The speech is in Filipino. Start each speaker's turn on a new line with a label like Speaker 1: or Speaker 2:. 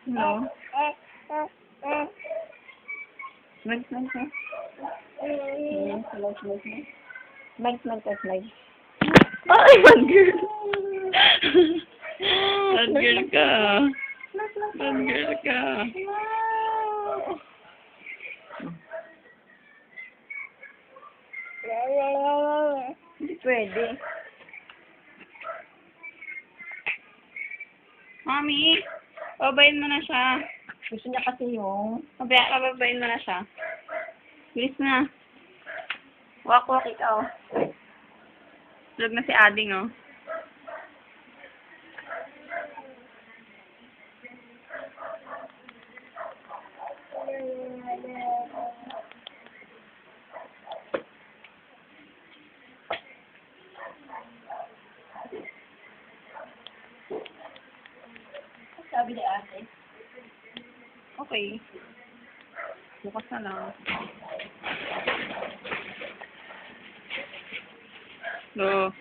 Speaker 1: No. Smile, smile, smile. Smile, smile, smile. Smile, smile, smile. Ay, bad girl. Bad girl ka. Bad girl ka. Hindi pwede. Mami, babayin mo na siya.
Speaker 2: Gusto niya kasi yung...
Speaker 1: Babayin mo na siya. Bilis na. Wak-wak ikaw. Tulog na si Ading, oh.
Speaker 2: Sabi ni ate.
Speaker 1: Okay. Bukas na lang. No.